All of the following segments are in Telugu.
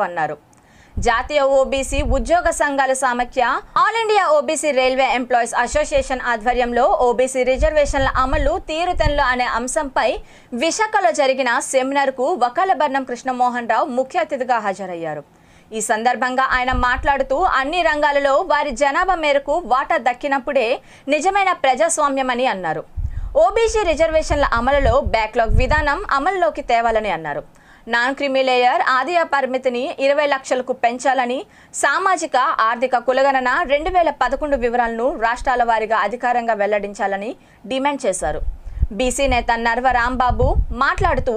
అన్నారు. జాతీయ ఓబీసీ ఉద్యోగ సంఘాల సమాఖ్య all India OBC railway employees association ఆధ్వర్యంలో ఓబీసీ రిజర్వేషన్ల అమలు తీరుతెన్నులు అనే అంశంపై విశాఖలో జరిగిన సెమినార్కు వకాలబర్ణం కృష్ణమోహన్ రావు ముఖ్య అతిథిగా హాజరయ్యారు. ఈ సందర్భంగా ఆయన మాట్లాడుతూ అన్ని రంగాలలో వారి జనాభా మేరకు వాటా దక్కినప్పుడే నిజమైన ప్రజాస్వామ్యమని అన్నారు. ఓబీసీ రిజర్వేషన్ల అమలులో బ్యాక్లాగ్ విధానం అమలులోకి తేవాలని అన్నారు. నాన్ క్రిమి లేయర్ ఆదాయ పరిమితిని 20 లక్షలకు పెంచాలని, సామాజిక ఆర్థిక కులగణన 2011 వివరాలను రాష్ట్రాల వారీగా అధికారంగా వెల్లడించాలని డిమాండ్ చేశారు. బీసీ నేత నర్వ రాంబాబు మాట్లాడుతూ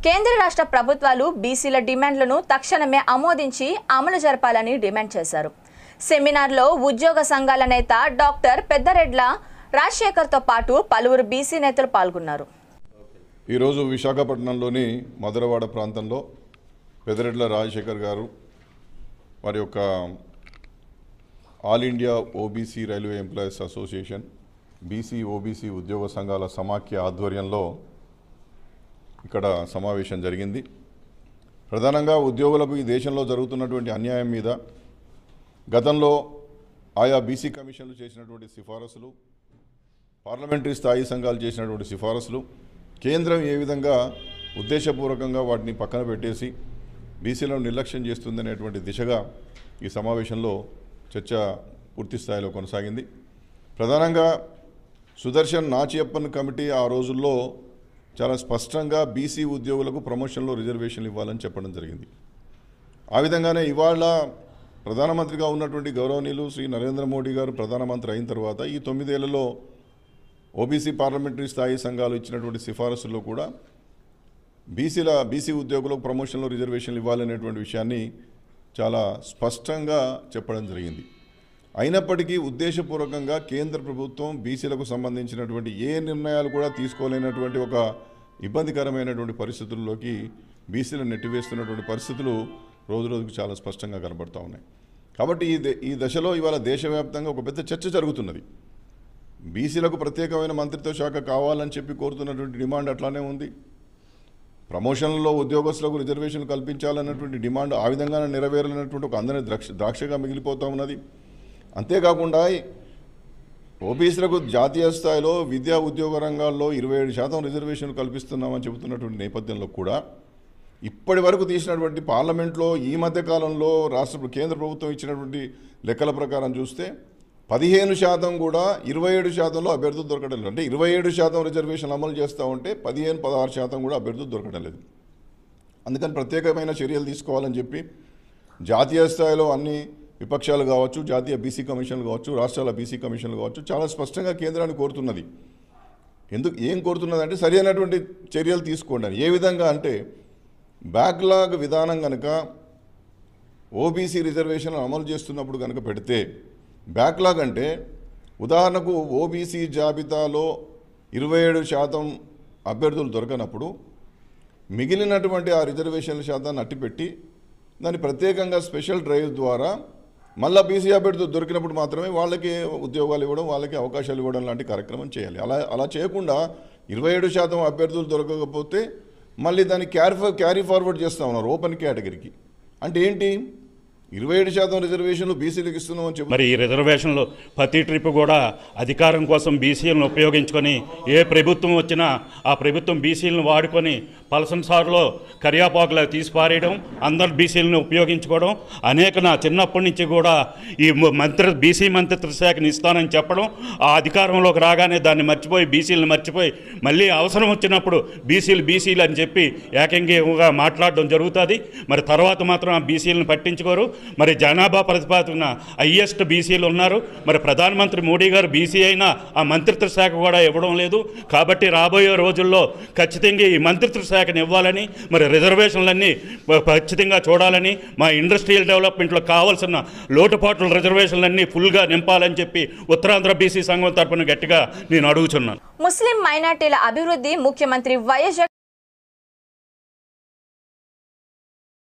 కేంద్ర రాష్ట్ర ప్రభుత్వాలు బీసీల డిమాండ్లను తక్షణమే ఆమోదించి అమలు జరపాలని డిమాండ్ చేశారు. సెమినార్లో ఉద్యోగ సంఘాల నేత డాక్టర్ పెద్దరెడ్ల రాజశేఖర్తో పాటు పలువురు బీసీ నేతలు పాల్గొన్నారు. ఈరోజు విశాఖపట్నంలోని మధురవాడ ప్రాంతంలో పెద్దరెడ్ల రాజశేఖర్ గారు వారి యొక్క all India OBC railway employees association BC OBC ఉద్యోగ సంఘాల సమాఖ్య ఆధ్వర్యంలో ఇక్కడ సమావేశం జరిగింది. ప్రధానంగా ఉద్యోగులకు ఈ దేశంలో జరుగుతున్నటువంటి అన్యాయం మీద గతంలో ఆయా బీసీ కమిషన్లు చేసినటువంటి సిఫారసులు, పార్లమెంటరీ స్థాయి సంఘాలు చేసినటువంటి సిఫారసులు, కేంద్రం ఏ విధంగా ఉద్దేశపూర్వకంగా వాటిని పక్కన పెట్టేసి బీసీలను నిర్లక్ష్యం చేస్తుందనేటువంటి దిశగా ఈ సమావేశంలో చర్చ పూర్తి స్థాయిలో కొనసాగింది. ప్రధానంగా సుదర్శన్ నాచియప్పన్ కమిటీ ఆ రోజుల్లో చాలా స్పష్టంగా బీసీ ఉద్యోగులకు ప్రమోషన్లో రిజర్వేషన్లు ఇవ్వాలని చెప్పడం జరిగింది. ఆ విధంగానే ఇవాళ ప్రధానమంత్రిగా ఉన్నటువంటి గౌరవనీయులు శ్రీ నరేంద్ర మోడీ గారు ప్రధానమంత్రి అయిన తర్వాత ఈ 9 ఏళ్లలో ఓబీసీ పార్లమెంటరీ స్థాయి సంఘాలు ఇచ్చినటువంటి సిఫారసుల్లో కూడా బీసీ ఉద్యోగులకు ప్రమోషన్లో రిజర్వేషన్లు ఇవ్వాలనేటువంటి విషయాన్ని చాలా స్పష్టంగా చెప్పడం జరిగింది. అయినప్పటికీ ఉద్దేశపూర్వకంగా కేంద్ర ప్రభుత్వం బీసీలకు సంబంధించినటువంటి ఏ నిర్ణయాలు కూడా తీసుకోలేనటువంటి ఒక ఇబ్బందికరమైనటువంటి పరిస్థితుల్లోకి బీసీలను నెట్టివేస్తున్నటువంటి పరిస్థితులు రోజురోజుకు చాలా స్పష్టంగా కనబడుతూ ఉన్నాయి. కాబట్టి ఈ దశలో ఇవాళ దేశవ్యాప్తంగా ఒక పెద్ద చర్చ జరుగుతున్నది. బీసీలకు ప్రత్యేకమైన మంత్రిత్వ శాఖ కావాలని చెప్పి కోరుతున్నటువంటి డిమాండ్ అట్లానే ఉంది. ప్రమోషన్లలో ఉద్యోగస్తులకు రిజర్వేషన్లు కల్పించాలన్నటువంటి డిమాండ్ ఆ విధంగానే నెరవేరాలన్నటువంటి ఒక అందరి ద్రాక్షగా మిగిలిపోతూ ఉన్నది. అంతేకాకుండా ఓబీసీలకు జాతీయ స్థాయిలో విద్యా ఉద్యోగ రంగాల్లో 27% రిజర్వేషన్లు కల్పిస్తున్నామని చెబుతున్నటువంటి నేపథ్యంలో కూడా ఇప్పటి వరకు తీసినటువంటి పార్లమెంట్లో ఈ మధ్య కాలంలో కేంద్ర ప్రభుత్వం ఇచ్చినటువంటి లెక్కల ప్రకారం చూస్తే 15% కూడా 27%లో అభ్యర్థులు దొరకడం లేదు. అంటే 27% రిజర్వేషన్లు అమలు చేస్తూ ఉంటే 15-16% కూడా అభ్యర్థులు దొరకడం లేదు. అందుకని ప్రత్యేకమైన చర్యలు తీసుకోవాలని చెప్పి జాతీయ స్థాయిలో అన్ని విపక్షాలు కావచ్చు, జాతీయ బీసీ కమిషన్లు కావచ్చు, రాష్ట్రాల బీసీ కమిషన్లు కావచ్చు చాలా స్పష్టంగా కేంద్రాన్ని కోరుతున్నది. ఏం కోరుతున్నది అంటే సరి అయినటువంటి చర్యలు తీసుకోండి అని. ఏ విధంగా అంటే బ్యాక్లాగ్ విధానం కనుక ఓబీసీ రిజర్వేషన్లు అమలు చేస్తున్నప్పుడు కనుక పెడితే, బ్యాక్లాగ్ అంటే ఉదాహరణకు ఓబీసీ జాబితాలో 27% అభ్యర్థులు దొరకనప్పుడు మిగిలినటువంటి ఆ రిజర్వేషన్ల శాతాన్ని అట్టిపెట్టి దాన్ని ప్రత్యేకంగా స్పెషల్ డ్రైవ్ ద్వారా మళ్ళీ బీసీ అభ్యర్థులు దొరికినప్పుడు మాత్రమే వాళ్ళకి ఉద్యోగాలు ఇవ్వడం, వాళ్ళకి అవకాశాలు ఇవ్వడం లాంటి కార్యక్రమం చేయాలి. అలా చేయకుండా 27% అభ్యర్థులు దొరకకపోతే మళ్ళీ దాన్ని క్యారీ ఫార్వర్డ్ చేస్తూ ఉన్నారు ఓపెన్ కేటగిరీకి. అంటే ఏంటి? 27% రిజర్వేషన్లు బీసీలకు ఇస్తున్నామని చెప్పి మరి ఈ రిజర్వేషన్లు ప్రతి ట్రిప్ కూడా అధికారం కోసం బీసీలను ఉపయోగించుకొని ఏ ప్రభుత్వం వచ్చినా ఆ ప్రభుత్వం బీసీలను వాడుకొని పలసన్సార్లో కరియాపాకులా తీసిపారేయడం, అందరు బీసీలను ఉపయోగించుకోవడం, నా చిన్నప్పటి నుంచి కూడా ఈ బీసీ మంత్రిత్వ శాఖని ఇస్తానని చెప్పడం, ఆ అధికారంలోకి రాగానే దాన్ని మర్చిపోయి బీసీలను మర్చిపోయి మళ్ళీ అవసరం వచ్చినప్పుడు బీసీలు అని చెప్పి ఏకంగా మాట్లాడడం జరుగుతుంది. మరి తర్వాత మాత్రం ఆ బీసీలను పట్టించుకోరు. మరి జనాభా ప్రతిపాదన హైయెస్ట్ బీసీలు ఉన్నారు. మరి ప్రధానమంత్రి మోడీ గారు బీసీ అయినా ఆ మంత్రిత్వ శాఖ కూడా ఇవ్వడం లేదు. కాబట్టి రాబోయే రోజుల్లో ఖచ్చితంగా ఈ మంత్రిత్వ శాఖను ఇవ్వాలని, మరి రిజర్వేషన్లన్నీ ఖచ్చితంగా చూడాలని, మా ఇండస్ట్రియల్ డెవలప్మెంట్లో కావాల్సిన లోటుపాట్ల రిజర్వేషన్లన్నీ ఫుల్గా నింపాలని చెప్పి ఉత్తరాంధ్ర బీసీ సంఘం తరఫున గట్టిగా నేను అడుగుతున్నాను. ముస్లిం మైనార్టీల అభివృద్ధి ముఖ్యమంత్రి వైఎస్